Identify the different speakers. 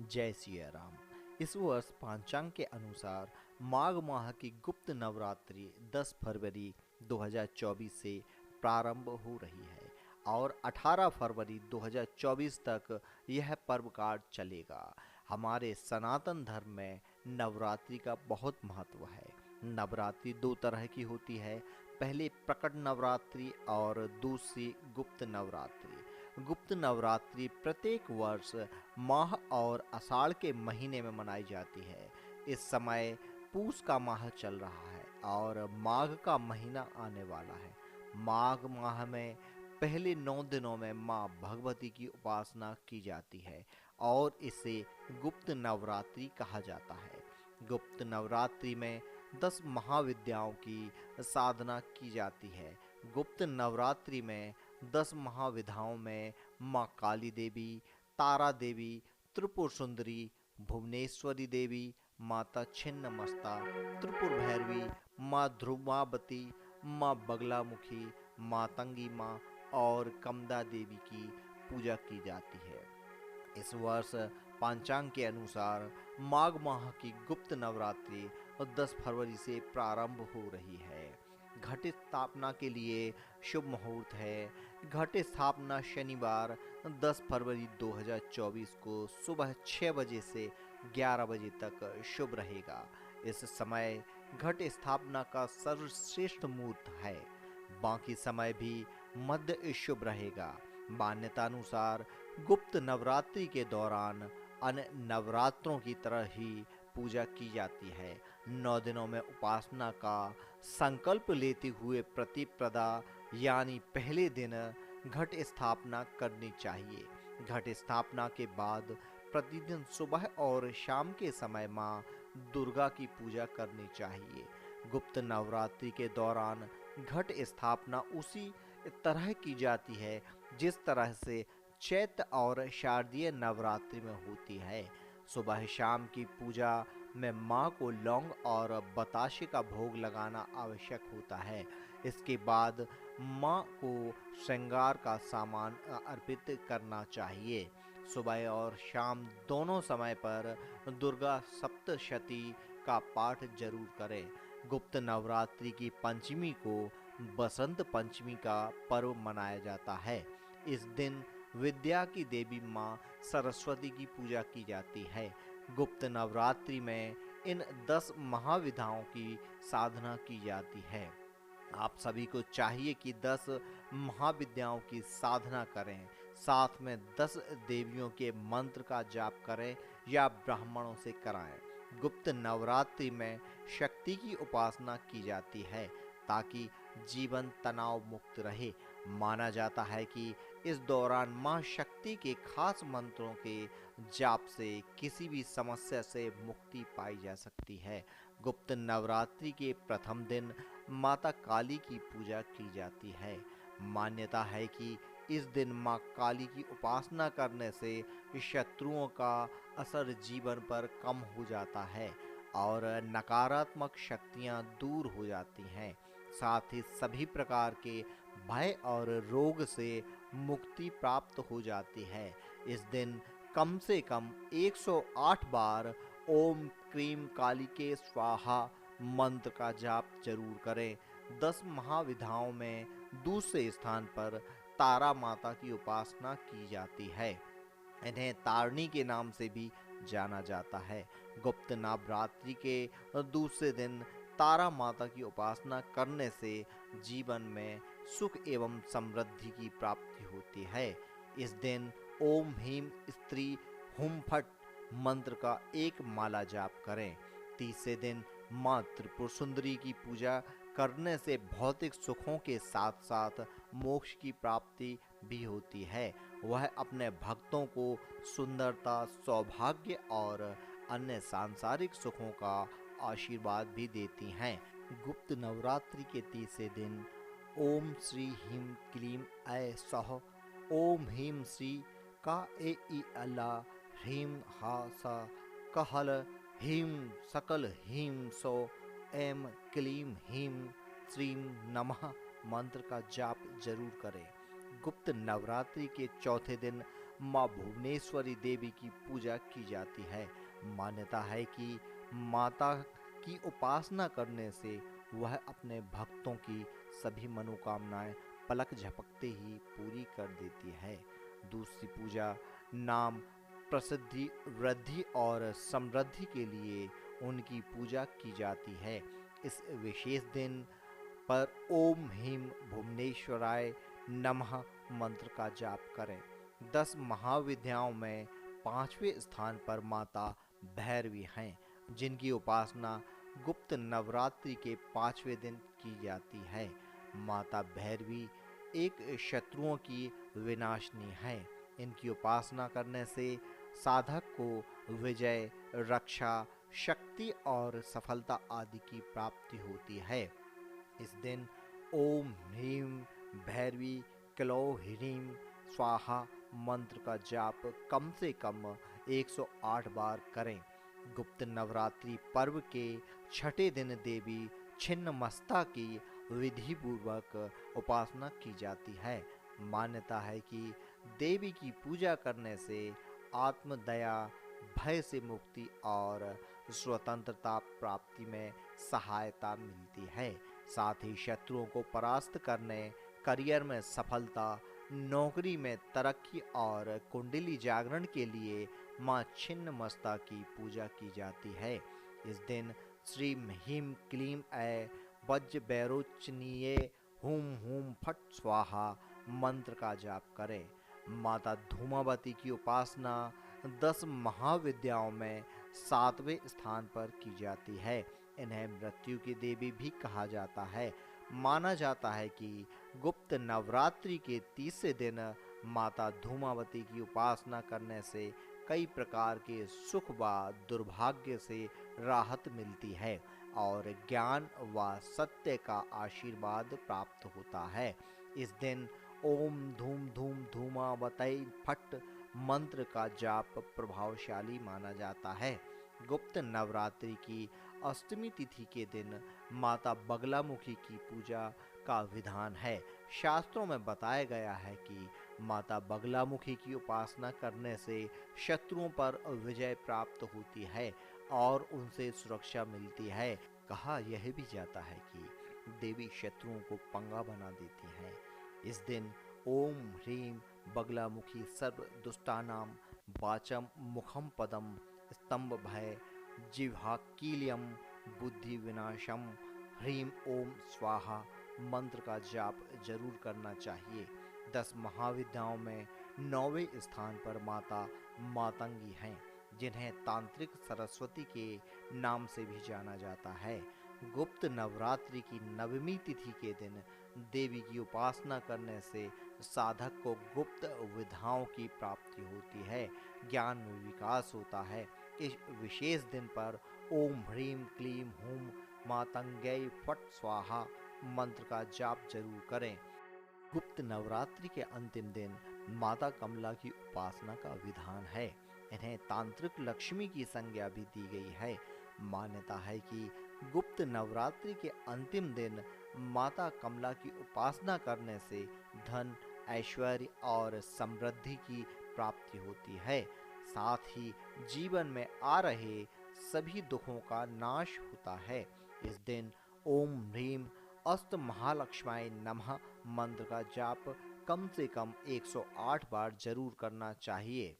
Speaker 1: जय सिया राम। इस वर्ष पांचांग के अनुसार माघ माह की गुप्त नवरात्रि 10 फरवरी 2024 से प्रारंभ हो रही है और 18 फरवरी 2024 तक यह पर्व काल चलेगा। हमारे सनातन धर्म में नवरात्रि का बहुत महत्व है। नवरात्रि दो तरह की होती है, पहले प्रकट नवरात्रि और दूसरी गुप्त नवरात्रि। गुप्त नवरात्रि प्रत्येक वर्ष माह और आषाढ़ के महीने में मनाई जाती है। इस समय पूस का माह चल रहा है और माघ का महीना आने वाला है। माघ माह में पहले 9 दिनों में माँ भगवती की उपासना की जाती है और इसे गुप्त नवरात्रि कहा जाता है। गुप्त नवरात्रि में 10 महाविद्याओं की साधना की जाती है। गुप्त नवरात्रि में 10 महाविधाओं में माँ काली देवी, तारा देवी, त्रिपुर सुंदरी, भुवनेश्वरी देवी, माता छिन्नमस्ता, त्रिपुर भैरवी, माँ ध्रुवावती, माँ बगलामुखी, मातंगी माँ और कमदा देवी की पूजा की जाती है। इस वर्ष पांचांग के अनुसार माघ माह की गुप्त नवरात्रि 10 फरवरी से प्रारंभ हो रही है। घट स्थापना के लिए शुभ मुहूर्त है। घट स्थापना शनिवार 10 फरवरी 2024 को सुबह 6 बजे से 11 बजे तक शुभ रहेगा। इस समय घट स्थापना का सर्वश्रेष्ठ मुहूर्त है। बाकी समय भी मध्य शुभ रहेगा। मान्यता अनुसार गुप्त नवरात्रि के दौरान अन्य नवरात्रों की तरह ही पूजा की जाती है। 9 दिनों में उपासना का संकल्प लेते हुए प्रतिपदा यानी पहले दिन घट स्थापना करनी चाहिए। घट स्थापना के बाद प्रतिदिन सुबह और शाम के समय माँ दुर्गा की पूजा करनी चाहिए। गुप्त नवरात्रि के दौरान घट स्थापना उसी तरह की जाती है जिस तरह से चैत्र और शारदीय नवरात्रि में होती है। सुबह शाम की पूजा में माँ को लौंग और बताशे का भोग लगाना आवश्यक होता है। इसके बाद माँ को श्रृंगार का सामान अर्पित करना चाहिए। सुबह और शाम दोनों समय पर दुर्गा सप्तशती का पाठ जरूर करें। गुप्त नवरात्रि की पंचमी को बसंत पंचमी का पर्व मनाया जाता है। इस दिन विद्या की देवी माँ सरस्वती की पूजा की जाती है। गुप्त नवरात्रि में इन 10 महाविधाओं की साधना की जाती है। आप सभी को चाहिए कि 10 महाविद्याओं की साधना करें, साथ में 10 देवियों के मंत्र का जाप करें या ब्राह्मणों से कराएं। गुप्त नवरात्रि में शक्ति की उपासना की जाती है ताकि जीवन तनाव मुक्त रहे। माना जाता है कि इस दौरान मां शक्ति के खास मंत्रों के जाप से किसी भी समस्या से मुक्ति पाई जा सकती है। गुप्त नवरात्रि के प्रथम दिन माता काली की पूजा की जाती है। मान्यता है कि इस दिन मां काली की उपासना करने से शत्रुओं का असर जीवन पर कम हो जाता है और नकारात्मक शक्तियां दूर हो जाती हैं। साथ ही सभी प्रकार के भय और रोग से मुक्ति प्राप्त हो जाती है। इस दिन कम से कम 108 बार ओम क्रीम कालिके स्वाहा मंत्र का जाप जरूर करें। 10 महाविधाओं में दूसरे स्थान पर तारा माता की उपासना की जाती है। इन्हें तारणी के नाम से भी जाना जाता है। गुप्त नवरात्रि के दूसरे दिन तारा माता की उपासना करने से जीवन में सुख एवं समृद्धि की प्राप्ति होती है। इस दिन ओम ह्रीं स्त्री हुम फट मंत्र का एक माला जाप करें। तीसरे दिन माँ त्रिपुर सुंदरी की पूजा करने से भौतिक सुखों के साथ साथ मोक्ष की प्राप्ति भी होती है। वह अपने भक्तों को सुंदरता, सौभाग्य और अन्य सांसारिक सुखों का आशीर्वाद भी देती हैं। गुप्त नवरात्रि के तीसरे दिन ओम श्री ह्रीं क्लीं ऐ सौः ओम ह्रीं श्री का ए ई अल्लाह ह्रीं हा सा कहल ह्रीं सकल ह्रीं सो ऐं क्लीं ह्रीं श्रीं नमः मंत्र का जाप जरूर करें। गुप्त नवरात्रि के चौथे दिन माँ भुवनेश्वरी देवी की पूजा की जाती है। मान्यता है कि माता की उपासना करने से वह अपने भक्तों की सभी मनोकामनाएं पलक झपकते ही पूरी कर देती है। दूसरी पूजा नाम प्रसिद्धि, वृद्धि और समृद्धि के लिए उनकी पूजा की जाती है। इस विशेष दिन पर ओम ह्रीं भुवनेश्वराय नमः मंत्र का जाप करें। 10 महाविद्याओं में 5वें स्थान पर माता भैरवी हैं, जिनकी उपासना गुप्त नवरात्रि के 5वें दिन की जाती है। माता भैरवी एक शत्रुओं की विनाशनी है। इनकी उपासना करने से साधक को विजय, रक्षा, शक्ति और सफलता आदि की प्राप्ति होती है। इस दिन ओम ह्रीं भैरवी क्लौं ह्रीं स्वाहा मंत्र का जाप कम से कम 108 बार करें। गुप्त नवरात्रि पर्व के छठे दिन देवी छिन्नमस्ता की विधि पूर्वक उपासना की जाती है। मान्यता है कि देवी की पूजा करने से आत्मदया, भय से मुक्ति और स्वतंत्रता प्राप्ति में सहायता मिलती है। साथ ही शत्रुओं को परास्त करने, करियर में सफलता, नौकरी में तरक्की और कुंडली जागरण के लिए माँ छिन्नमस्ता की पूजा की जाती है। इस दिन श्री ह्रीं क्लीं ऐ वज्र बैरोचनीये हुम हुम फट स्वाहा मंत्र का जाप करें। माता धूमावती की उपासना 10 महाविद्याओं में 7वें स्थान पर की जाती है। इन्हें मृत्यु की देवी भी कहा जाता है। माना जाता है कि गुप्त नवरात्रि के तीसरे दिन माता धूमावती की उपासना करने से कई प्रकार के सुख व दुर्भाग्य से राहत मिलती है और ज्ञान व सत्य का आशीर्वाद प्राप्त होता है। इस दिन ओम धूम धूम धूमावतै फट मंत्र का जाप प्रभावशाली माना जाता है। गुप्त नवरात्रि की अष्टमी तिथि के दिन माता बगलामुखी की पूजा का विधान है। शास्त्रों में बताया गया है कि माता बगलामुखी की उपासना करने से शत्रुओं पर विजय प्राप्त होती है और उनसे सुरक्षा मिलती है। कहा यह भी जाता है कि देवी शत्रुओं को पंगा बना देती हैं। इस दिन ओम ह्रीं बगलामुखी सर्व दुष्टानां वाचम मुखम पदम स्तंभ भय जिह्वाकील्यम बुद्धि विनाशम ह्रीं ओम स्वाहा मंत्र का जाप जरूर करना चाहिए। 10 महाविद्याओं में 9वें स्थान पर माता मातंगी हैं, जिन्हें तांत्रिक सरस्वती के नाम से भी जाना जाता है। गुप्त नवरात्रि की 9वीं तिथि के दिन देवी की उपासना करने से साधक को गुप्त विद्याओं की प्राप्ति होती है, ज्ञान में विकास होता है। इस विशेष दिन पर ओम ह्रीं क्लीं हूं मातंगै फट स्वाहा मंत्र का जाप जरूर करें। गुप्त नवरात्रि के अंतिम दिन माता कमला की उपासना का विधान है। इन्हें तांत्रिक लक्ष्मी की संज्ञा भी दी गई है। मान्यता है कि गुप्त नवरात्रि के अंतिम दिन माता कमला की उपासना करने से धन, ऐश्वर्य और समृद्धि की प्राप्ति होती है। साथ ही जीवन में आ रहे सभी दुखों का नाश होता है। इस दिन ओम ह्रीं अष्ट महालक्ष्माय नमः मंत्र का जाप कम से कम 108 बार जरूर करना चाहिए।